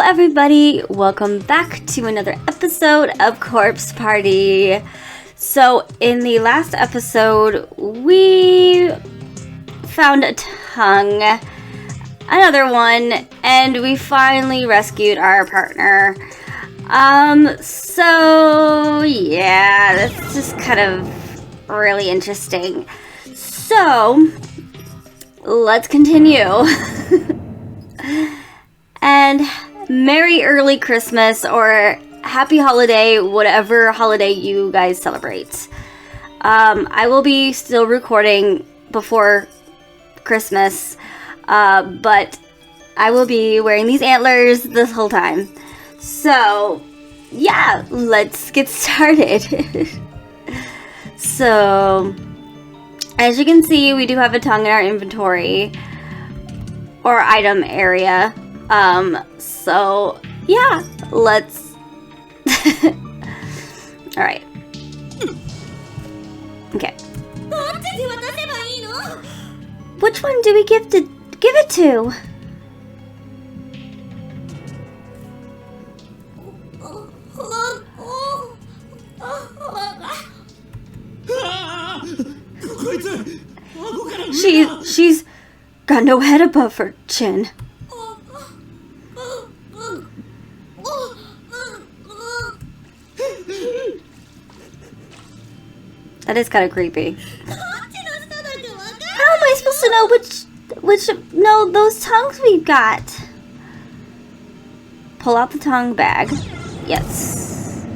everybody, welcome back to another episode of Corpse Party. So in the last episode, we found a tongue, another one, and we finally rescued our partner. So yeah, that's just kind of really interesting. So let's continue. And Merry Early Christmas or Happy Holiday, whatever holiday you guys celebrate. I will be still recording before Christmas, but I will be wearing these antlers this whole time. So, yeah, let's get started. So, as you can see, we do have a tongue in our inventory or item area. So yeah, let's all right. Okay. Which one do we give it to? She's got no head above her chin. That is kind of creepy. How am I supposed to know those tongues we've got? Pull out the tongue bag. Yes.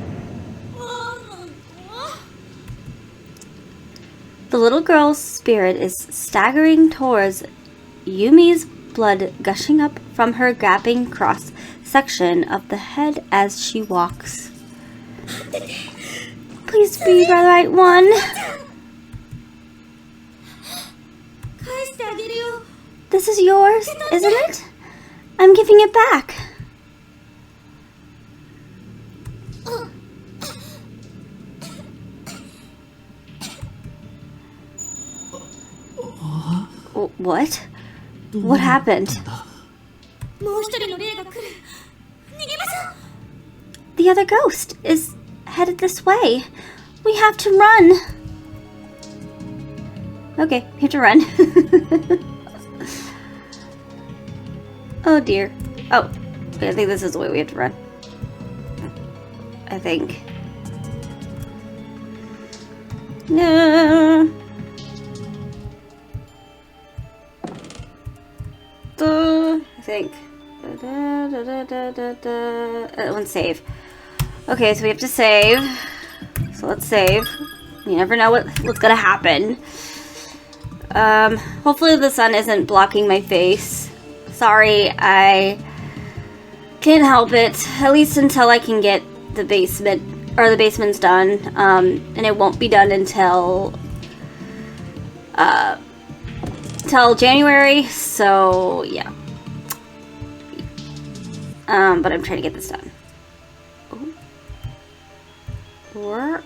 The little girl's spirit is staggering towards Yumi's, blood gushing up from her gaping cross section of the head as she walks. Please be the right one. This is yours, isn't it? I'm giving it back. What? What happened? The other ghost is headed this way. We have to run. Okay, we have to run. Oh dear. Oh, I think this is the way we have to run. I think. No. I think. Let's save. Okay, so we have to save. So let's save. You never know what's gonna happen. Hopefully the sun isn't blocking my face. Sorry, I can't help it. At least until I can get the basement, or the basement's done. And it won't be done until January, so yeah. But I'm trying to get this done. Ooh. Or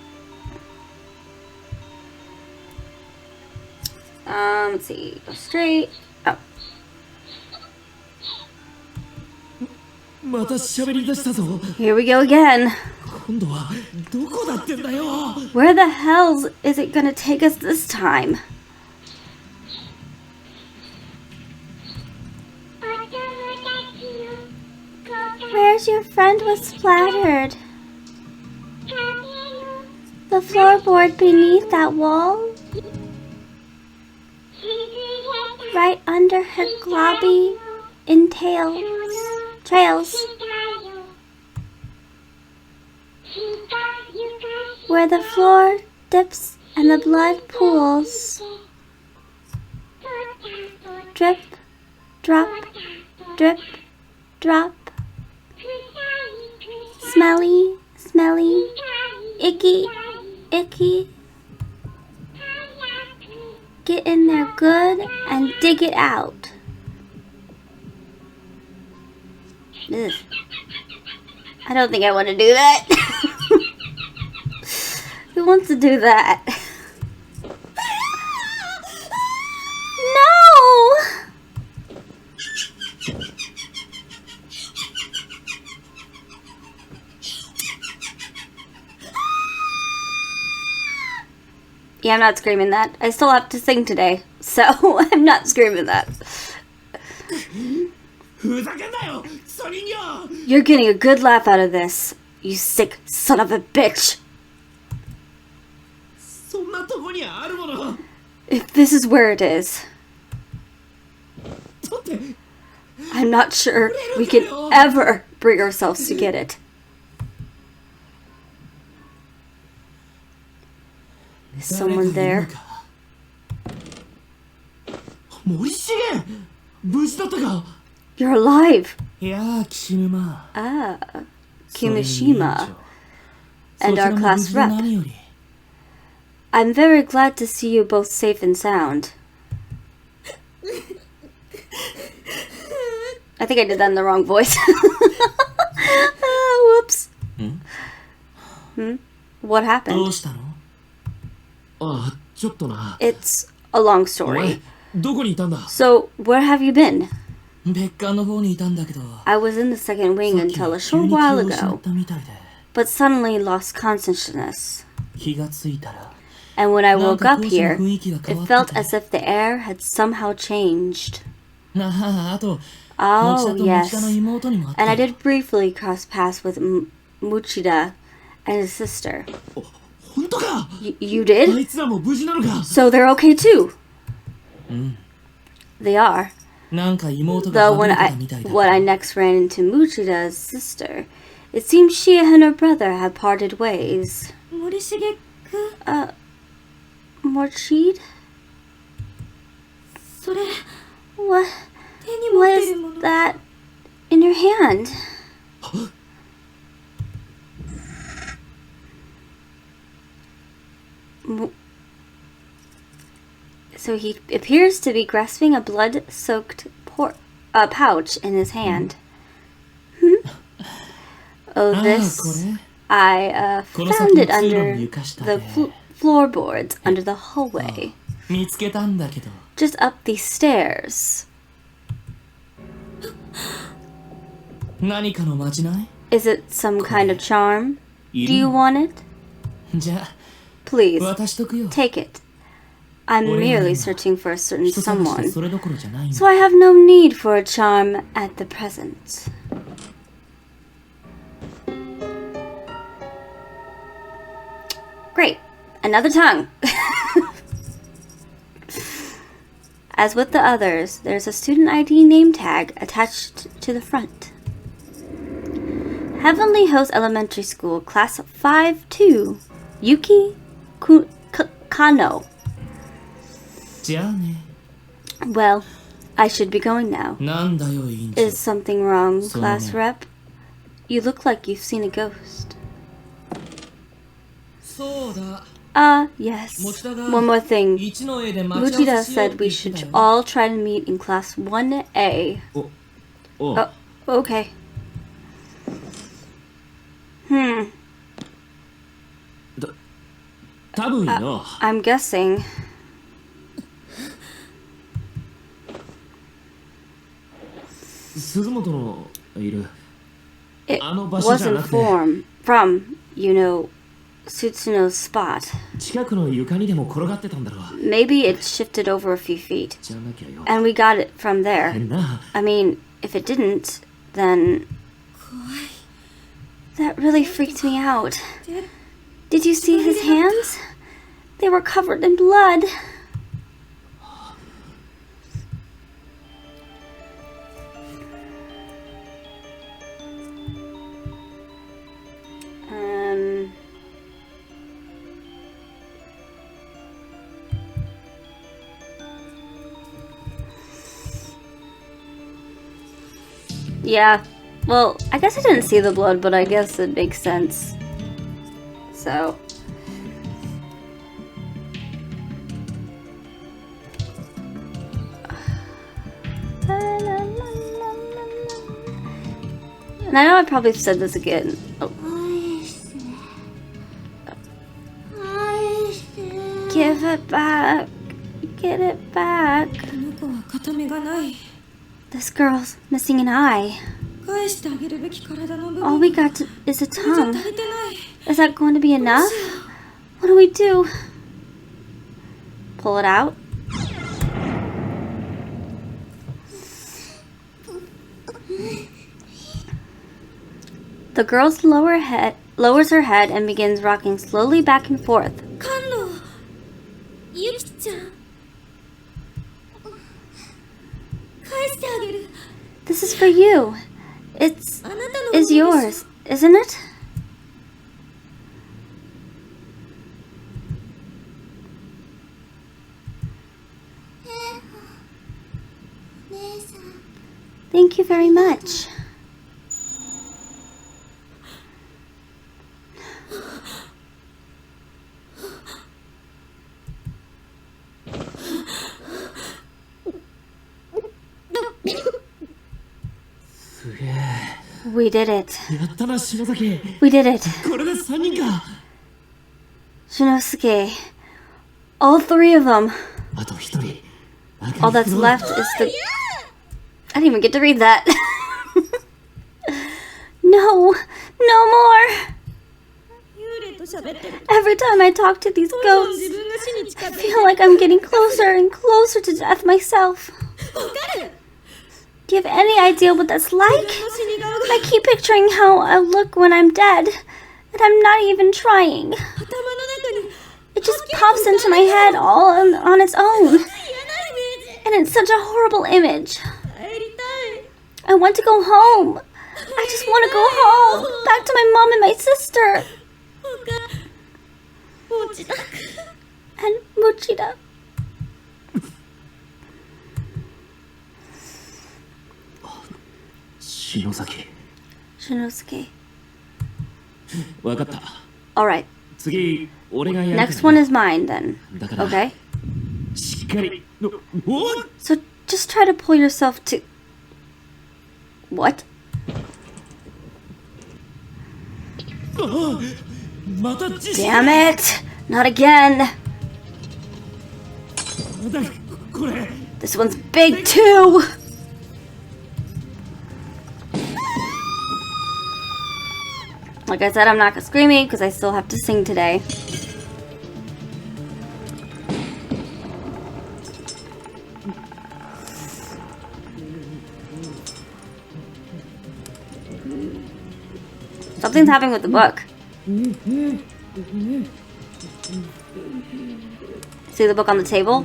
let's see, go straight. Oh. Here we go again. Where the hell is it gonna take us this time? Where's your friend was splattered? The floorboard beneath that wall? Right under her globby trails. Where the floor dips and the blood pools. Drip, drop, drip, drop. Smelly, smelly, icky, icky. Get in there good and dig it out. Ugh. I don't think I want to do that. Who wants to do that? No! Yeah, I'm not screaming that. I still have to sing today, so I'm not screaming that. You're getting a good laugh out of this, you sick son of a bitch. If this is where it is, I'm not sure we can ever bring ourselves to get it. Is someone there? You're alive! Ah, Kimishima. And our class rep. I'm very glad to see you both safe and sound. I think I did that in the wrong voice. Whoops. What happened? It's a long story. So, where have you been? I was in the second wing until a short while ago, but suddenly lost consciousness. And when I woke up here, it felt as if the air had somehow changed. Oh, yes. And I did briefly cross paths with Muchida and his sister. You did? So they're okay too? They are. Though when I next ran into Muchida's sister, it seems she and her brother had parted ways. Morchid? What is that in your hand? So he appears to be grasping a blood-soaked pouch in his hand. Oh, this... I found it under the floorboards under the hallway. Just up these stairs. Is it some kind of charm? Do you want it? Please, take it. I'm merely searching for a certain someone, so I have no need for a charm at the present. Great. Another tongue. As with the others, there's a student ID name tag attached to the front. Heavenly Host Elementary School, Class 5-2, Yuki Kano. Well, I should be going now. Is something wrong, class rep? You look like you've seen a ghost. Yes. One more thing. Muchida said we should all try to meet in class 1A. Oh, okay. I'm guessing. It wasn't from, Sutsuno's spot. Maybe it shifted over a few feet, and we got it from there. I mean, if it didn't, then... That really freaked me out. Did you see his hands? They were covered in blood. Yeah, well, I guess I didn't see the blood, but I guess it makes sense. So. And I know I probably said this again. Oh. Give it back. Get it back. This girl's missing an eye. All we got is a tongue. Is that going to be enough? What do we do? pull it out. The girl lowers her head and begins rocking slowly back and forth. Kando, Yuki-chan. This is for you. It's yours, isn't it? Thank you very much. We did it. We did it. Shinosuke. All three of them. All that's left is the... I didn't even get to read that. No. No more. Every time I talk to these ghosts, I feel like I'm getting closer and closer to death myself. Do you have any idea what that's like? I keep picturing how I'll look when I'm dead, and I'm not even trying. It just pops into my head all on its own. And it's such a horrible image. I want to go home. I just want to go home. Back to my mom and my sister. And Mochida. Shinosuke. Alright. Next one is mine then. Okay? So just try to pull yourself to... What? Damn it! Not again! This one's big too! Like I said, I'm not screaming because I still have to sing today. Something's happening with the book. See the book on the table?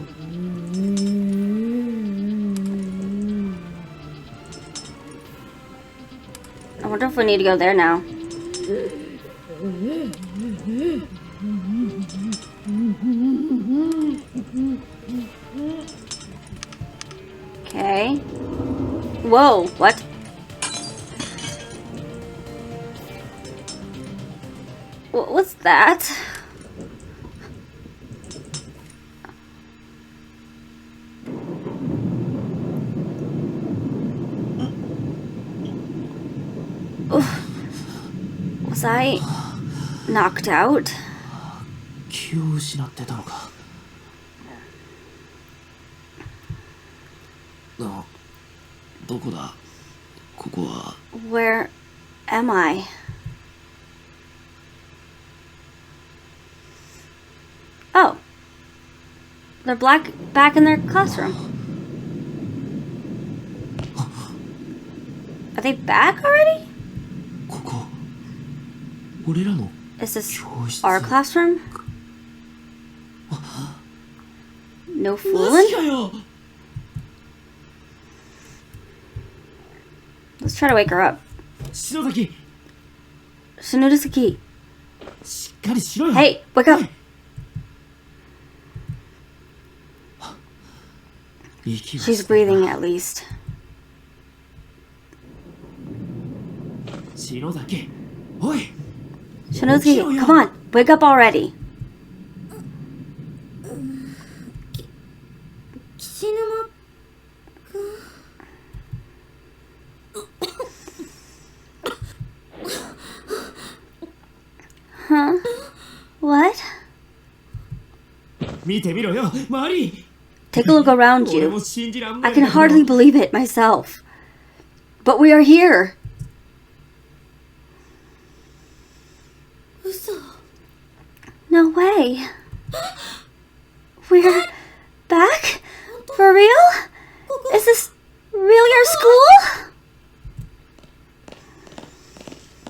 I wonder if we need to go there now. Okay. Whoa, what? What was that? Was I knocked out? Where am I? Oh. They're back in their classroom. Are they back already? Is this our classroom? No fooling? Let's try to wake her up. Shinosuke! Hey, wake up! She's breathing at least. Shinosuke, come on, wake up already. Huh? What? Take a look around you. I can hardly believe it myself. But we are here. No way. back? For real? Is this really our school?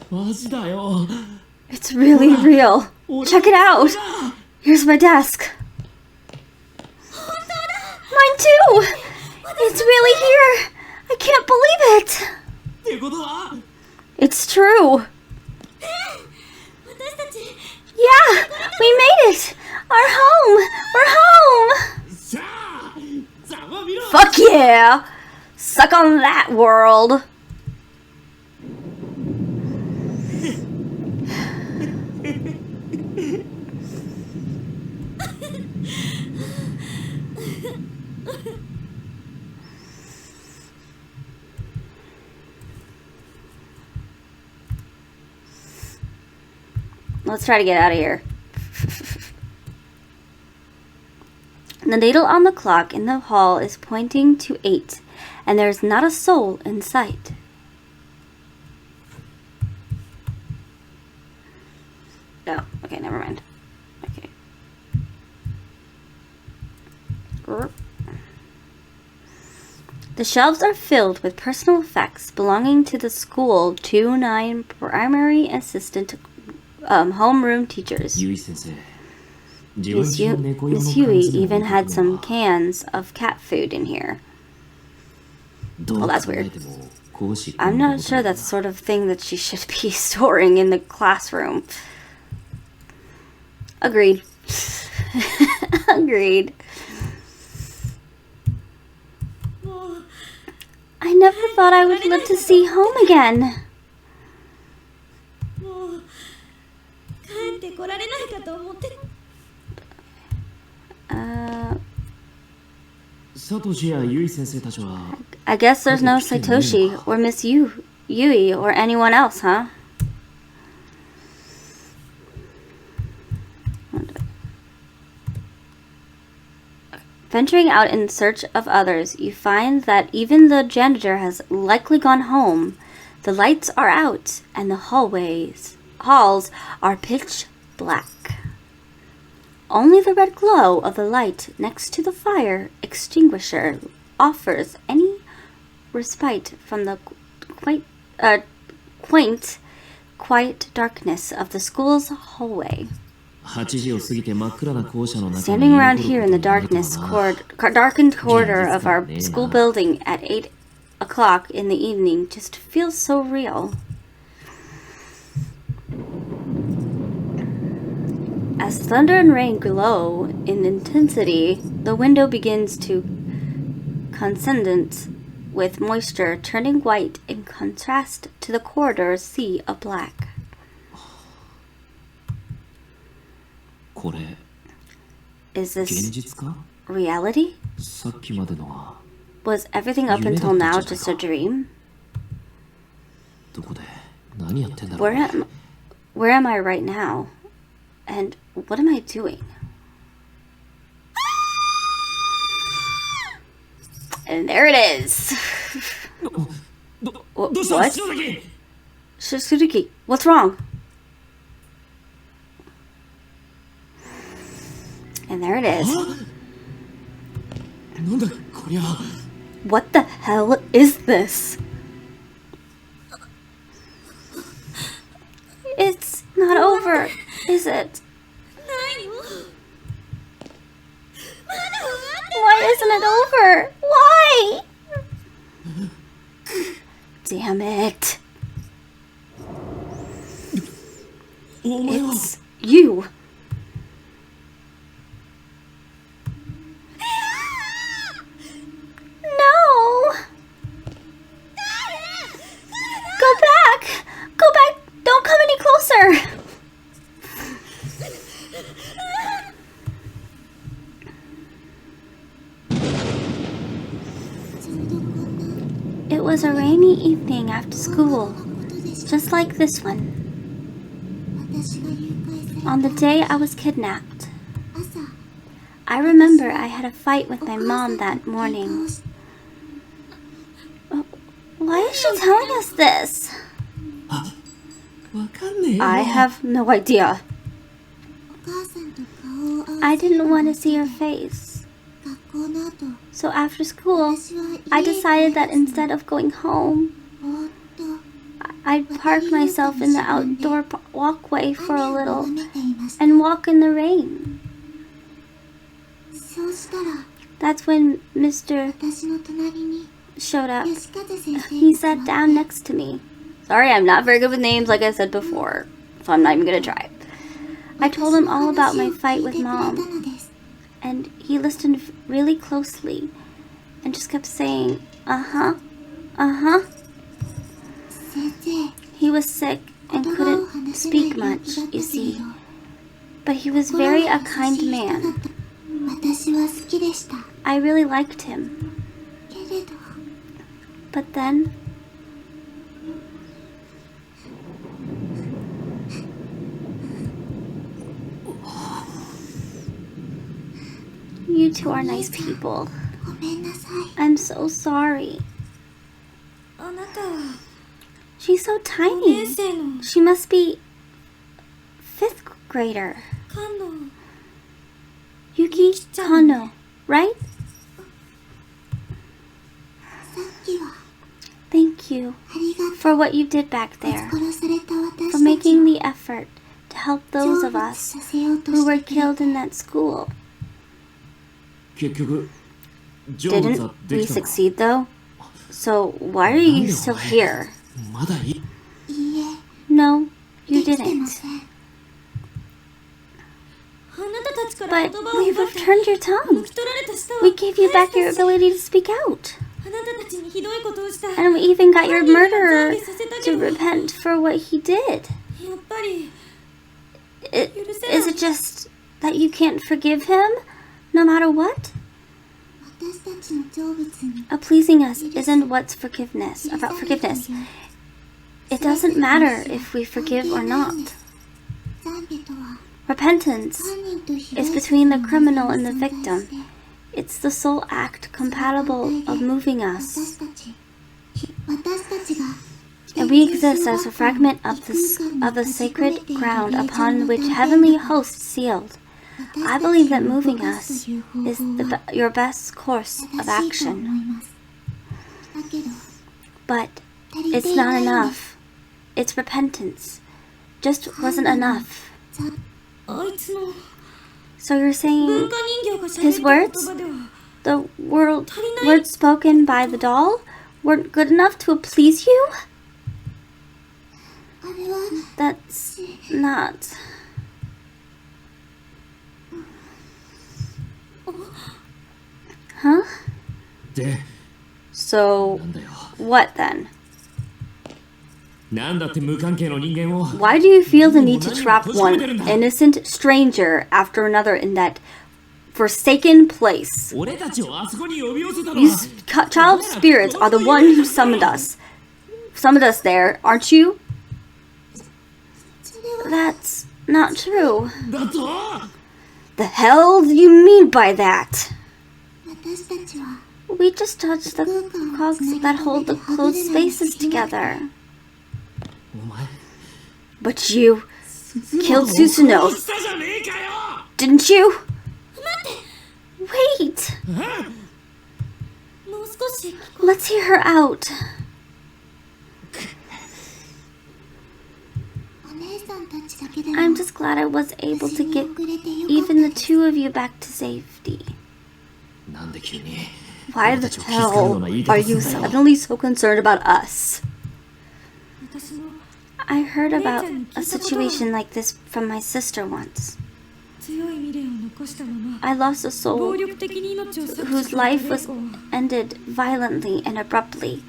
マジだよ。 It's really real. Check it out. Here's my desk. Mine too. It's really here. I can't believe it. ってことは It's true. 私たち Yeah, we made it. Our home. We're home. さあざまみろ Fuck yeah. Suck on that, world. Let's try to get out of here. The needle on the clock in the hall is pointing to 8, and there's not a soul in sight. Oh, okay, never mind. Okay. The shelves are filled with personal effects belonging to the school 2-9 primary assistant homeroom teachers. ゆい先生 Miss Huey even had some cans of cat food in here. Well, that's weird. I'm not sure that's the sort of thing that she should be storing in the classroom. Agreed. Agreed. I never thought I would live to see home again. もう帰ってこられないかと思って サトシやゆい先生たちは I guess there's no Satoshi or Miss Yui or anyone else, huh? Venturing out in search of others, you find that even the janitor has likely gone home. The lights are out, and the halls are pitch black. Only the red glow of the light next to the fire extinguisher offers any respite from the quaint, quiet darkness of the school's hallway. 8時を過ぎて真っ暗な校舎の中に Standing around here in the darkened corridor of our school building at 8 o'clock in the evening just feels so real. As thunder and rain glow in intensity, the window begins to condense with moisture, turning white in contrast to the corridor's sea of black. これ Is 現 this 実か reality? さっきまでのは Was everything up until now just a dream? どこで何やってんだろう Where am I right now? And what am I doing? And there it is. What? どうした篠崎 Shisuruki, what's wrong? And there it is. なんだこりゃ What the hell is this? It's not over, is it? ないよまだ終わって Why isn't it over? Why? Damn it. お前は It's you. No. Go back. Go back. Don't come any closer. It was a rainy evening after school, just like this one. On the day I was kidnapped. I remember I had a fight with my mom that morning. Why is she telling us this? わかんねえよ I have no idea. I didn't want to see her face. 校の後 So after school, I decided that instead of going home, ぼーっと I'd park myself in the outdoor walkway for a 雨を little 眺めていました and walk in the rain. そうしたら That's when Mr. 私の隣に showed up. 吉風先生 He が座 sat って down next to me. Sorry, I'm not very good with names like I said before, so I'm not even gonna try. I told him all about my fight with 私の話を聞いてくれた Mom, のです and he listened really closely and just kept saying, uh-huh, uh-huh. 先生 He was sick 言 and 葉を couldn't 話せない speak 病 much, 気だった you けれ see, ど but he was 心 very が a 優 kind しい人だっ man. た私は好きでした I really liked him. けれど But then, you two are nice people. ごめんなさい I'm so sorry. あなたは She's so 5年 tiny. 生の She must be 5th grader. 菅野 Yuki Kano, right? さっきは Thank you ありがとう for what you did back there, 殺された for 私たち making を the effort to help 成 those of 仏 us させようと who し were てくれ killed in that school. 結局成仏は Didn't で we きたのか succeed though? So why are you still here? まだいいいいえ No, you できてま didn't. せんあなたたちから言 But 葉を we've 奪って returned your 抜 tongue. き取られた舌を We gave you 返 back して your ほしい ability to speak out. あなたたちにひどいことをしたやっ And we even got your 犯人には murderer 懺悔させたけ to ど repent for what he did. ぱり Is it just that you can't forgive him, no matter what? 私たちの成仏に Pleasing us isn't what's forgiveness, 許 about された forgiveness. 理由 It doesn't matter if we forgive or not. 懺悔とは Repentance 犯人と被 is 害者 between the の criminal and the 存在して victim. It's the sole act compatible of moving 私 us. たち私たちが And we exist as a fragment of the sacred ground upon which heavenly hosts sealed. I believe that moving us is your best course of 正しいと action. 思いますだけど But 足りて it's いな not いんで enough. す It's repentance. Just wasn't enough. あいつの So you're 文 saying 化人形がしゃ his べった言 words, 葉では the words spoken by the doll, weren't good enough to please you? あれは That's not. Huh? で So, なんだよ what then? なんだって無関係の人間を Why do you feel the need to trap one innocent stranger after another in that forsaken place? 俺たちをあそこに呼び寄せたのは These child spirits are the one who summoned us. Summoned us there, aren't you? That's not true. だと The hell do you mean by that? 私たちは We just touched the cogs that hold the closed spaces together. お前 But you killed Susanoo, したじゃねえかよ didn't you? Wait, もう少し let's hear her out. お姉さんたちだけでも I'm just glad I was able 私 to に get 遅れてよかった even the two of you back to safety. なんで急に Why 俺 the たちを気遣うような hell 言い方 are す you んだよ suddenly so concerned about us? 私も I heard about a situation like this from my sister once. 強い未練を残したまま I lost a 暴 soul 力的に命を削除 whose され life た was 猫を ended violently and abruptly,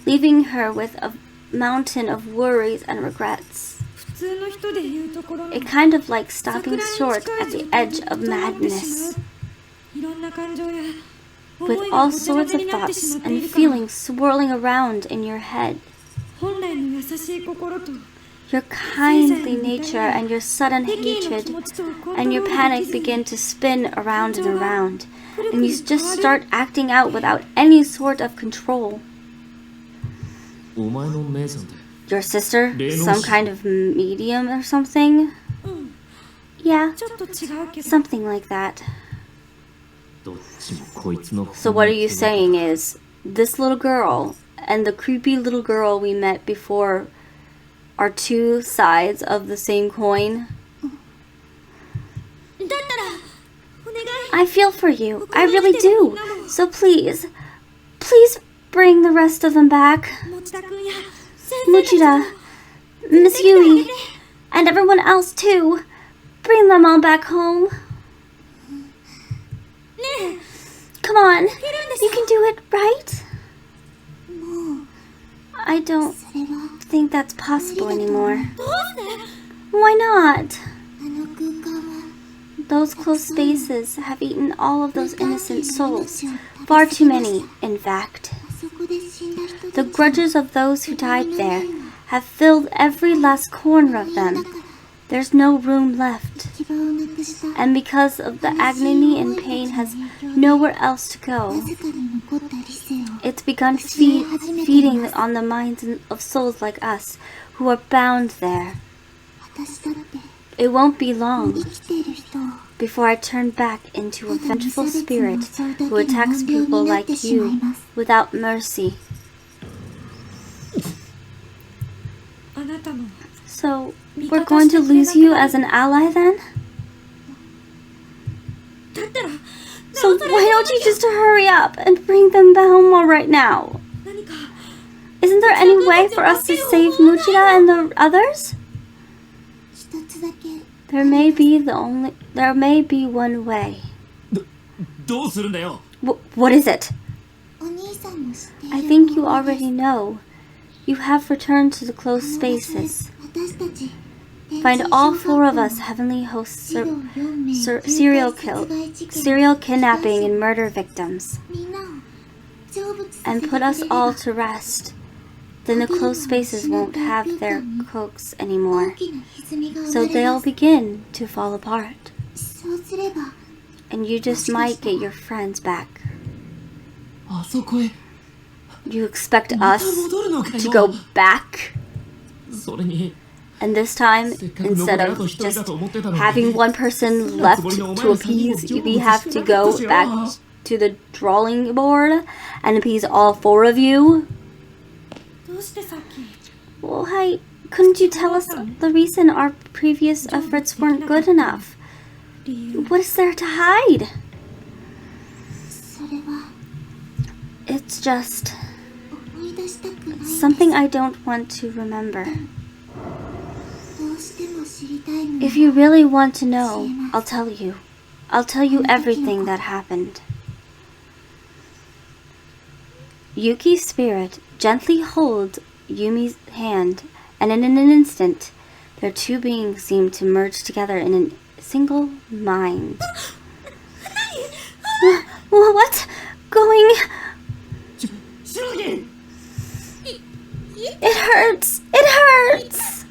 leaving her with a mountain of worries and regrets. 普通の人で言うところの It kind of like 桜 stopping に short 近い at the 状態 edge に of とどまってし madness, まういろんな感情や with 思いが all ごちゃ混 sorts ぜ of になって thoughts しまってい and るから feelings swirling around in your head. 本来の優しい心と Your kindly nature and your sudden 敵意の hatred 気持ちとをコント and ロ your ールで panic きずに begin to spin around and around, and you just start acting out without any sort of control. お前の姉さんって Your sister? Some kind of medium or something? うん Yeah, ちょっと違うけど something like that. どっちもこいつの So what are you saying is, this little girl and the creepy little girl we met before are two sides of the same coin? だったらお願い I feel for you. I really do. So please bring the rest of them back. 持田君や先生たちも Muchida, Miss Yui, and everyone else too. Bring them all back home. ね Come on, えいけるんでし you ょ can do it, right? もう I don't それは think that's possible anymore. どうして Why not? あの空間は Those closed spaces have eaten all of those innocent souls. Far too many, in fact. あそこで死んだ人 The たち grudges of those who died there have filled every last corner of だ them. から There's no room left. 牙をなくした And because of the agony and pain has nowhere else to わ go, ずかに残った理性を it's begun feeding on the minds of souls like us who are bound there. 私だって It won't be long 生きている人を before I turn back into a vengeful spirit who attacks people like you without mercy. あなたの So, we're going to lose you as an ally then? だったら So why don't you just hurry up and bring them home right now? 何か Isn't there any way for us to save Muchida and the others? 一つだけ There may be one way. どうするんだよ What is it? お兄さんも知っている I think you already know. You have returned to the closed spaces. 私たち Find all four of us heavenly hosts serial kidnapping and murder victims, みんなを成仏させ and て put us くれれば all to rest. Then the closed spaces won't have their cloaks 大 anymore, きな歪みが生 so まれ they'll ます begin to fall apart, そうすれば and you just might get your friends back. あそこへ You expect ま us た戻るのか to よ go back? それに And this time, せっかく残 instead りあ of と一人だ just と思ってたのに having one person left to appease, we have to go back to the drawing board and appease all four of you? どうしてさっき Well, hi, couldn't you tell us the reason our previous efforts weren't good enough? 理由 What is there to hide? それは It's just 思い出したくないんです something I don't want to remember. どうしても知りたいの If you really want to know, I'll tell you. I'll tell you everything that happened. Yuki's spirit gently holds Yumi's hand, and in an instant, their two beings seem to merge together in a single mind. What's going? 白木 It hurts! It hurts!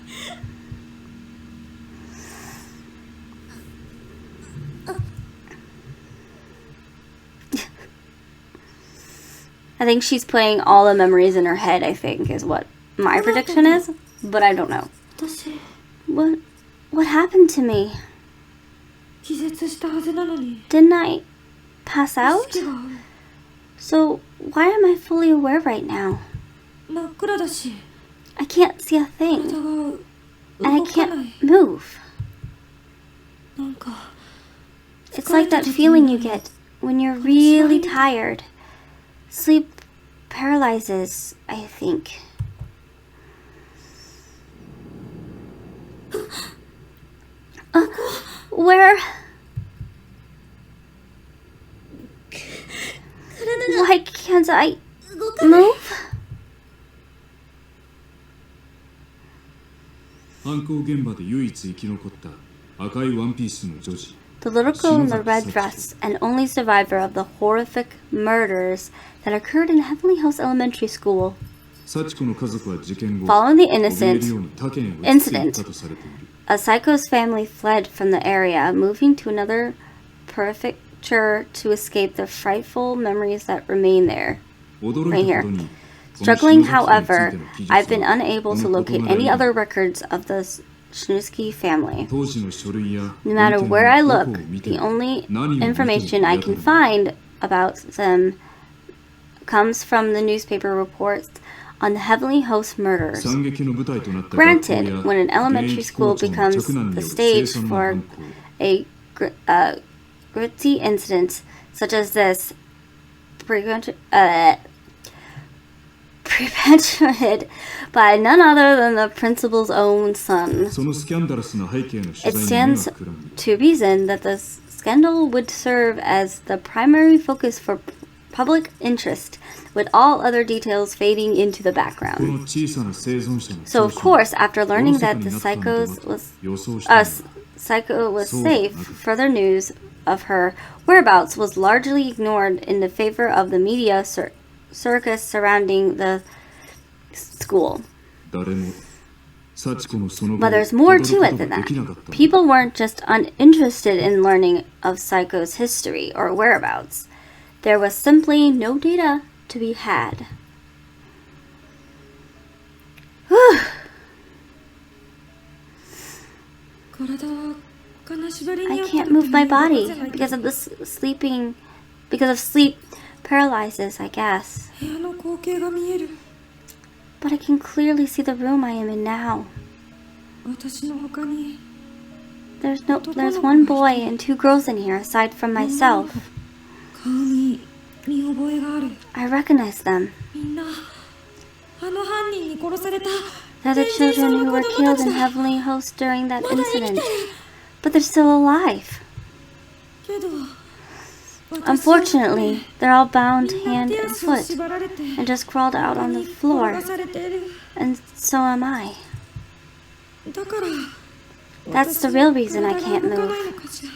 I think she's putting all the memories in her head, I think, is what my prediction is. But I don't know. 私 What happened to me? 気絶したはずなのに Didn't I pass 意 out? 識が So why am I fully aware right now? 真っ暗だし I can't see a 体 thing. が And I 動かない can't move. なんか It's like that feeling you get when you're really tired. Sleep paralyzes, I think. Where? 体が Why can't I 動かない move? 犯行現場で唯一生き残った赤いワンピースの女児 The little girl in the red dress and only survivor of the horrific murders that occurred in Heavenly House Elementary School. 幸子の家族は事件後 Following the 怯える innocent ように他県へ移っていったとされている a psycho's family fled from the area, moving to another prefecture to escape the frightful memories that remain there. 驚 Right いた here. ことに Struggling, この篠崎家について however, の記述 I've been は unable to この locate 事柄 any に other records of the Shinsuke family. 当時の書類や No matter 文献 where I の look, どこを見て the も only 何を見ても information I 役 can に find about them comes from the newspaper reports on the Heavenly Host murders. 惨劇の舞台となった学校や Granted, when an 現 elementary 役 school 校長の becomes 嫡男に the よる凄 stage 惨な for 犯行 a gritty incident such as this, perpetrated by none other than the principal's own son. そのスキャンダラスな背景の取 It 材に目が stands くらみ to reason that the scandal would serve as the primary focus for public interest, with all other details fading into the こ background. の小さな生存者の So, of 調書 course, after が learning おろそか that に the なったのでは psycho と was 予想したのだ Psycho was So, safe, further news of her whereabouts was largely ignored in the favor of the media circus surrounding the school. 誰も幸子のその後 But を there's more 辿る to こ it と than がで that. きなかった People weren't just uninterested in learning of Psycho's history or whereabouts. There was simply no data to be had. Whew. 体は金縛り I にあった can't の move my かも body よくわかんないけ because ど of this because of sleep paralysis, I guess. 部屋の光景が見える。 But I can clearly see the room I am in now. 私の他に There's one boy and two girls in here aside from myself. 顔に見覚えがある。 I recognize them. みんなあの犯人に殺された They're the 全然 children そ who の were 子供 killed たち in だ。 Heavenly Host during that まだ生きて incident. る But they're still alive. けど Unfortunately, they're all bound みんな hand 手 and 足を foot 縛られて and just crawled out 床 on に the 転 floor. がされている。 And so am I. だから That's the real reason I 私 can't の体が動か move. ないのかしら。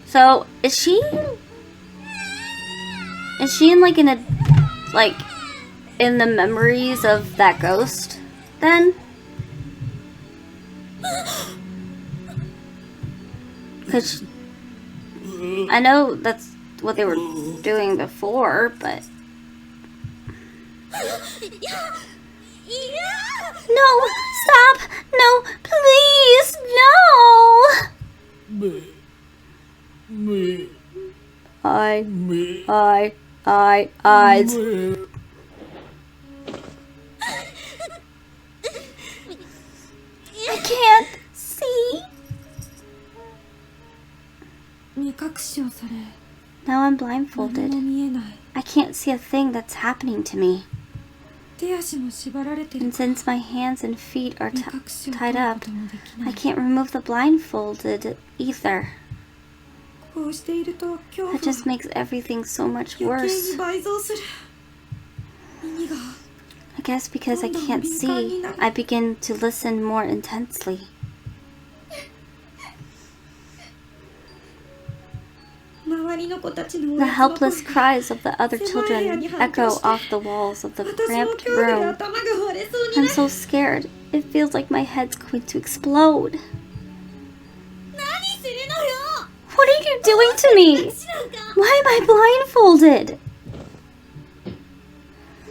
So, is she in in the memories of that ghost then? Cause I know that's what they were doing before, but no, stop, no, please, no. Eyes. I can't see. 目隠しをされ Now I'm 何 blindfolded. も見えない。 I can't see a thing that's happening to me. 手足も縛られてる And since my hands and feet are 目隠しを取 tied るこ up, ともできな I い。 can't remove the blindfolded either. こうしていると恐怖 That just makes everything so much 余計 worse. に倍増する。耳が I guess because I can't see, I begin to listen more intensely. 周りの子たちの The おやつの声 helpless cries of the other children echo off the walls of the 私も cramped 恐怖で room. 頭が割れそうにな I'm る。 so scared. It feels like my head's going to explode. 何するのよ。 What are you doing to me? 私なんか Why am I blindfolded? ね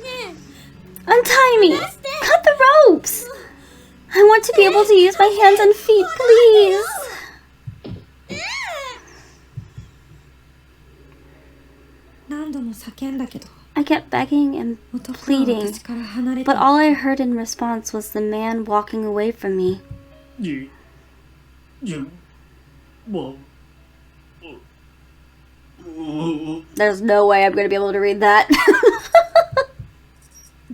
え Untie me! Cut the ropes! I want to be able to use my hands and feet, please! 何度も叫んだけど I kept begging and 男は pleading, 私から離れて but all I heard in response was the man walking away from me. There's no way I'm going to be able to read that.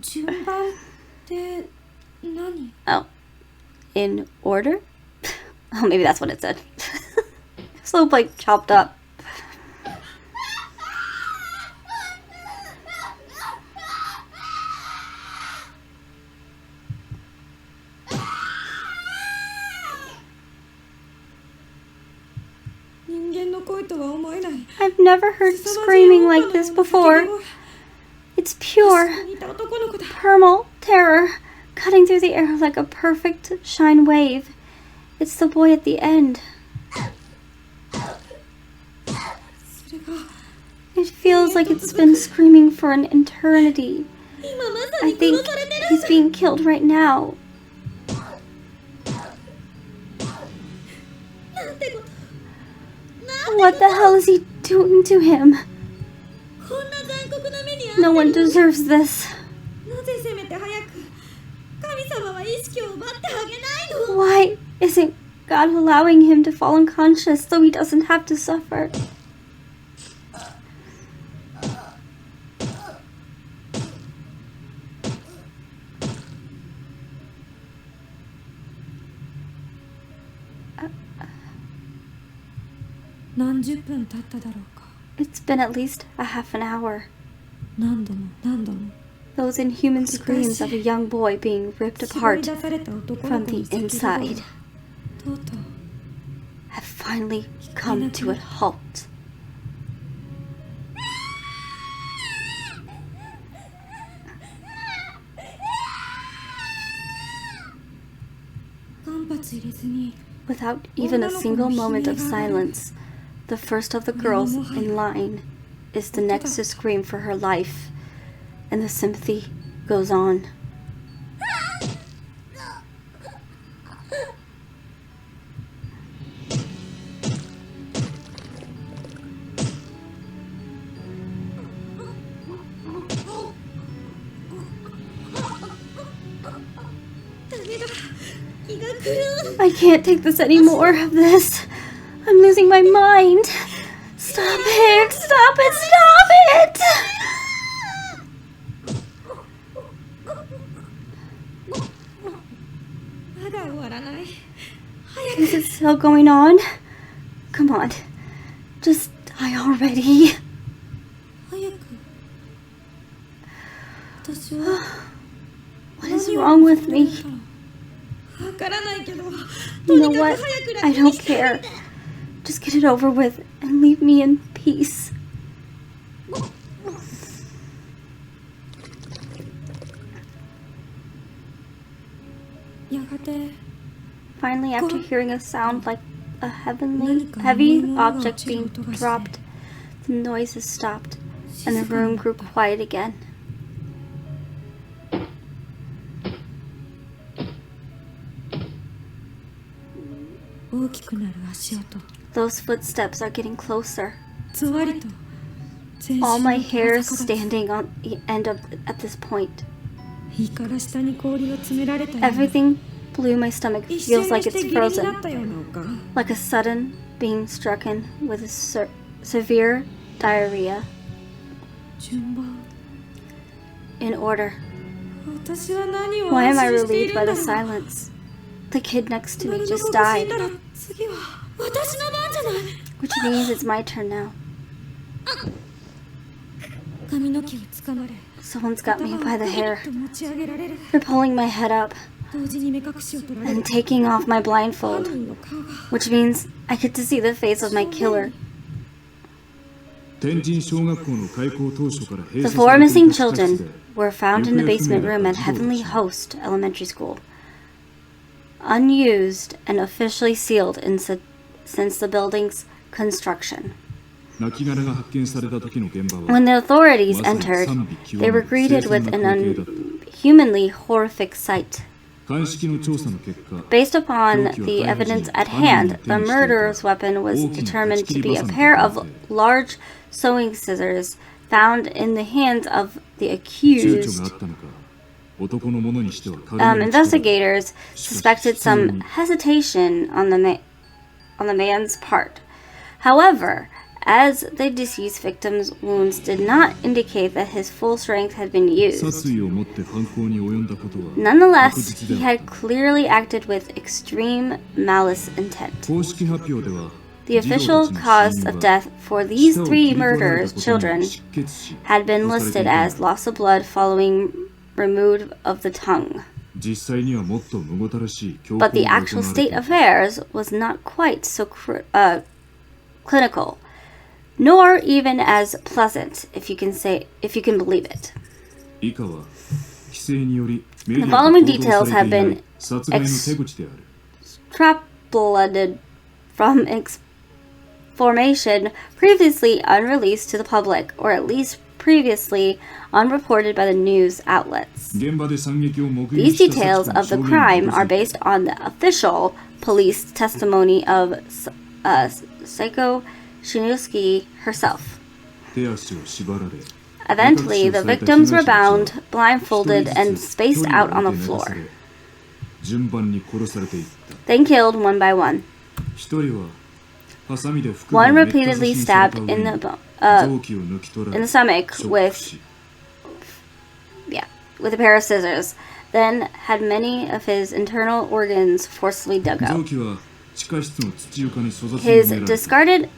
順番って何 Oh. In order? Oh, maybe that's what it said. So, like, chopped up. I've never heard screaming like this before. It's pure, primal terror, cutting through the air like a perfect shine wave. It's the boy at the end. It feels like it's been screaming for an eternity. 今まさ I に think 殺されてる he's being killed right now. なんてこと What the hell is he doing to him? こんな残酷な目に遭 No って one る deserves this. なぜせめて早く神様は意識を奪ってあげないの Why isn't God allowing him to fall unconscious so he doesn't have to suffer? It's been at least a half an hour. Those inhuman screams of a young boy being ripped apart from the inside have finally come to a halt. Without even a single moment of silence, the first of the girls in line is the next to scream for her life, and the sympathy goes on. I can't take this anymore of this. I'm losing my mind. Stop it! Stop it! Stop it! Is it still going on? Come on. Just die already. What is wrong with me? You know what? I don't care. Just get it over with and leave me in peace. Finally, after hearing a sound like a heavy object being dropped, the noises stopped and the room grew quiet again. Those footsteps are getting closer. All my hair is standing on the end at this point. Everything below my stomach feels like it's frozen, like a sudden being stricken with a severe diarrhea. In order. Why am I relieved by the silence? The kid next to me just died, which means it's my turn now. Someone's got me by the hair. They're pulling my head up and taking off my blindfold, which means I get to see the face of my killer. The 4 missing children were found in the basement room at Heavenly Host Elementary School, unused and officially sealed since the building's construction. When the authorities entered, they were greeted with an unhumanly horrific sight. Based upon the evidence at hand, the murderer's weapon was determined to be a pair of large sewing scissors found in the hands of the accused. Investigators suspected some hesitation on the man's part. However, as the deceased victim's wounds did not indicate that his full strength had been used. Nonetheless, he had clearly acted with extreme malice intent. The official cause of death for these 3 murdered children had been listed as loss of blood following removed of the tongue. But the actual state of affairs was not quite so clinical, nor even as pleasant, if you can believe it. The following details have been extrapolated from formation previously unreleased to the public, or at least previously unreported by the news outlets. 現場で惨劇を目 These 撃した details 幸子の of the 証言に基 crime づ are いて based on the official police testimony of Seiko Shinosuke herself. 手足を縛られ Eventually, the victims were bound, blindfolded, and spaced out on the floor, 順番に殺されていった then killed one by one. 一人はハサミで腹部を One めった刺し repeatedly にされた stabbed 上 in に the 臓器を抜き取ら in れ the stomach ショック with し a pair of scissors, then had many of his internal organs forcibly dug 臓 out. 器は地下室の土床に粗雑に His 埋められた discarded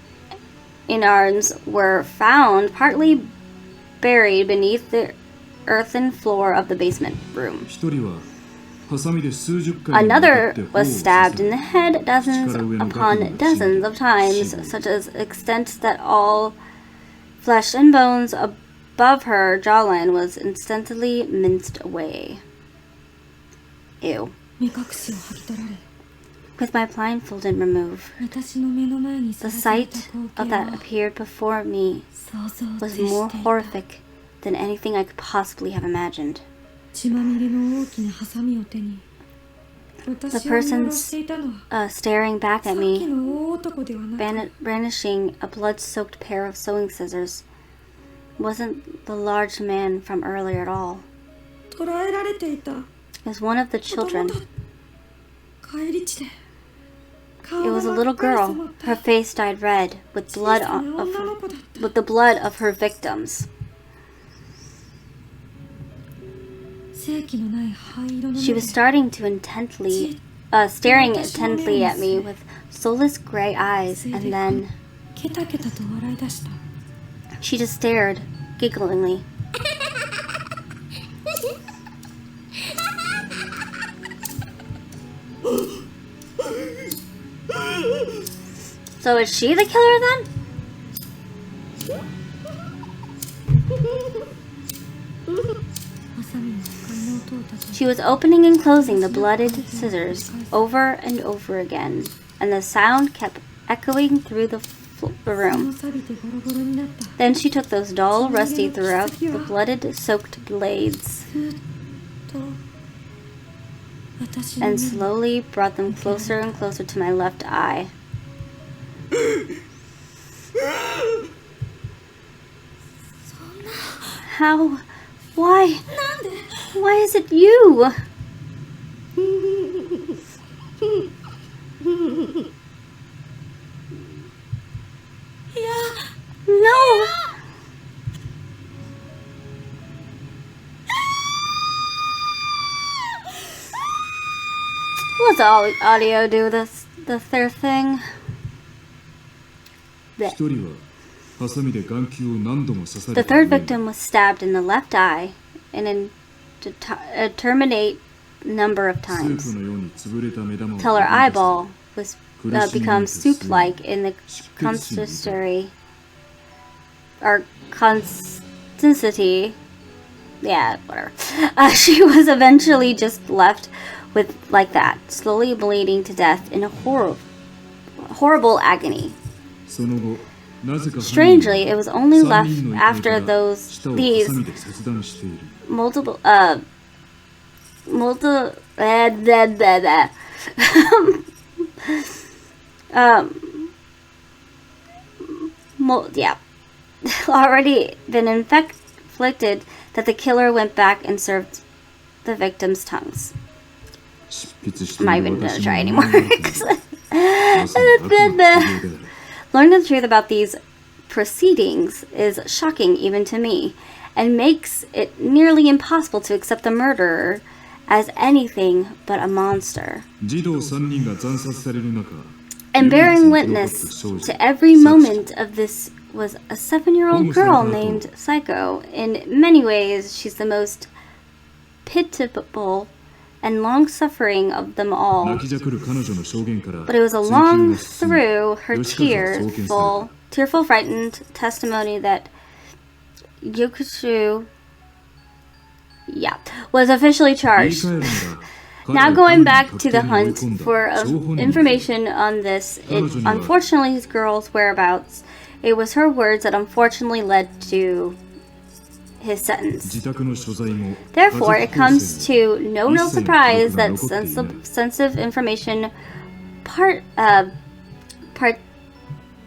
innards were found partly buried beneath the earthen floor of the basement room. 一人はハサミで数十回にわた Another って頬を was 刺 stabbed さ in れ the head dozens 口から上の額 upon まで dozens of times, 死亡 such as extent that all flesh and bones above her jawline was instantly minced away. Ew. 目隠しを剥ぎ取られ With my blindfold removed, 私の目の前に the さらされた sight 光 of 景 that は appeared before me 想像を was 絶 more していた horrific than anything I could possibly have imagined. 血まみれの大きなハサミを手に私を見下ろしていたのは Staring back さっ at き me, の大男ではなく brandishing a blood-soaked pair of sewing scissors, wasn't the large man from earlier at all. 捕らえられていた It was one of the 子供 children. だ帰り地で It 顔 was a が真 little っ赤に染 girl. まった Her face dyed red with 小 blood さな of 女の子だった with the blood of her victims. 正気のない灰色の She 目 was で starting to staring intently at me with soulless gray eyes, and then ケタケタと笑い出した she just stared, gigglingly. So is she the killer then? She was opening and closing the blooded scissors over and over again, and the sound kept echoing through the room. 錆びてボロボロになった Then she took those dull, rusty throughout the blooded-soaked blades ずっと私の and 目に slowly brought them closer and closer to my left eye. How? Why? Why is it you? No! What's audio do this their thing? 一人はハサミで眼球を何度も刺さ The れた third 上に victim was stabbed in the left eye an indeterminate number of スー times プのように潰れた目玉を till her 指に出す eyeball was become soup-like in the consistency or consistency. Yeah, whatever. She was eventually just left with like that, slowly bleeding to death in a horrible agony. その後なぜか犯人は Strangely, it was only 三 left 人の遺体 after から those 舌をハ these サミで切断している multiple yeah, already been inflicted that the killer went back and served the victim's tongues. 執筆して I'm い not る even gonna 私 try も anymore. 思い出すまさに悪の都合である Learning the truth about these proceedings is shocking even to me, and makes it nearly impossible to accept the murderer as anything but a monster. 児童3人が惨殺される中 And 唯一 bearing 生き残った witness 少女 to every サチ moment of this was a 7-year-old girl named Psycho. In many ways, she's the most pitiable and long-suffering of them all. 泣きじゃくる彼女の証言から But it was 追及 along が進み through her 吉川は送検された tearful, frightened testimony that Yokushu, was officially 言い charged. 換えるなら Now going back to the hunt for information on this, unfortunately, girl's whereabouts. It was her words that unfortunately led to his sentence. Therefore, it comes to no real surprise that sensitive information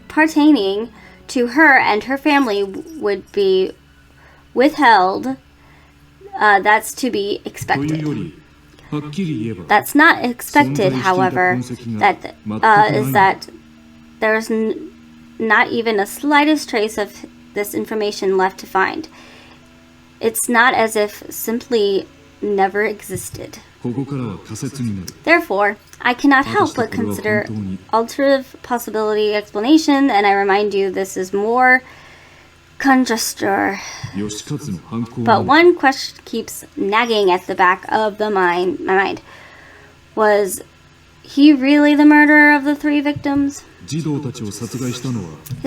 pertaining to her and her family would be withheld. That's to be expected. That's not expected, however, is that there's not even the slightest trace of this information left to find. It's not as if simply never existed. Therefore, I cannot help but consider alternative possibility explanation, and I remind you this is more conjecture. But one question keeps nagging at the back of my mind. Was he really the murderer of the 3 victims? Is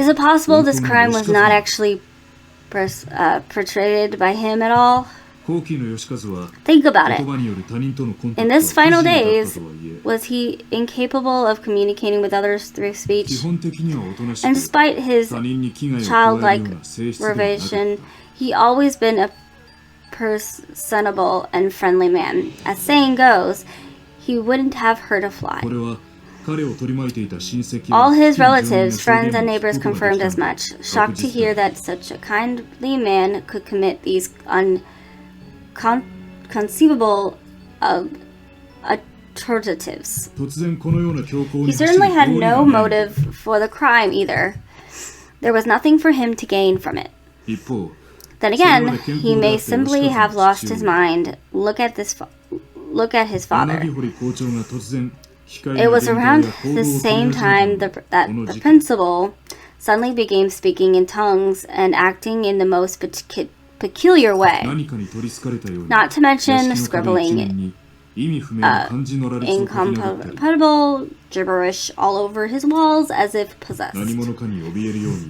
it possible this crime was not actually portrayed by him at all? Think about it. In his final days, was he incapable of communicating with others through speech? And despite his childlike revelation, he always been a personable and friendly man. As saying goes, he wouldn't have hurt a fly. All his relatives, friends, and neighbors confirmed as much, shocked to hear that such a kindly man could commit these conceivable atrocities. He certainly had no motive for the crime either. There was nothing for him to gain from it. Then again, he may simply have lost his mind. Look at his father. It was around the same time that the principal suddenly began speaking in tongues and acting in the most peculiar way. Not to mention scribbling incompatible gibberish all over his walls as if possessed.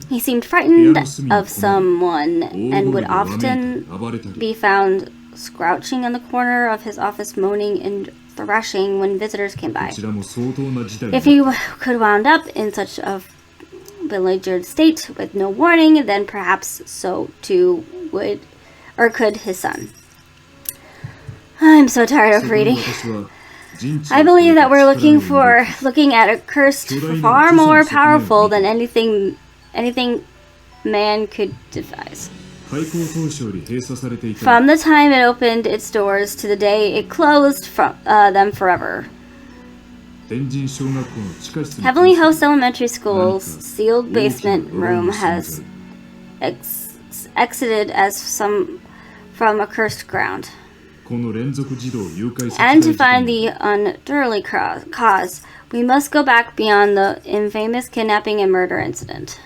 He seemed frightened of someone and would often be found crouching in the corner of his office moaning and thrashing when visitors came by. If he could wound up in such a beleaguered state with no warning, then perhaps so too could his son. I'm so tired of reading. I believe that we're looking at a curse far more powerful than anything man could devise. From the time it opened its doors to the day it closed them forever. Heavenly Host Elementary School's sealed basement room has exited as from a cursed ground. And to find the undoubtedly cause, we must go back beyond the infamous kidnapping and murder incident.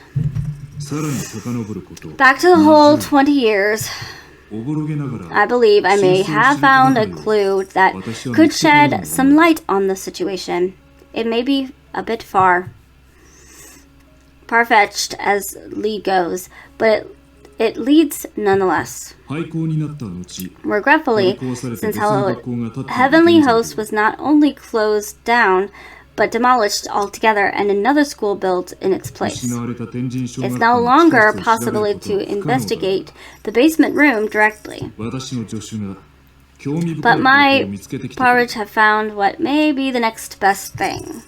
Back to the whole 20 years. I believe I may have found a clue that could shed some light on the situation. It may be a bit far-fetched as lead goes, but it leads nonetheless. Regretfully, since Heavenly Host was not only closed down, but demolished altogether and another school built in its place. It's no longer possible to investigate the basement room directly. But my porridge have found what may be the next best thing.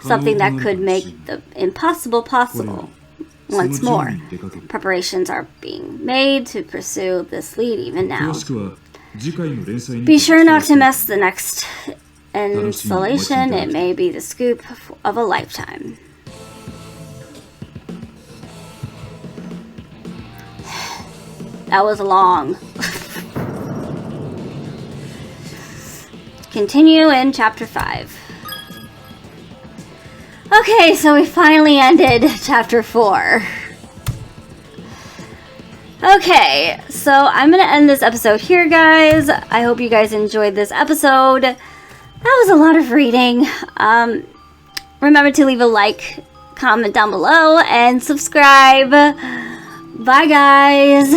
Something that could make the impossible possible. Once more, preparations are being made to pursue this lead even now. Be sure not to miss the next installation. It may be the scoop of a lifetime. That was long. Continue in chapter 5. Okay, so we finally ended chapter 4. Okay, so I'm gonna end this episode here, guys. I hope you guys enjoyed this episode. That was a lot of reading. Remember to leave a like, comment down below, and subscribe. Bye, guys.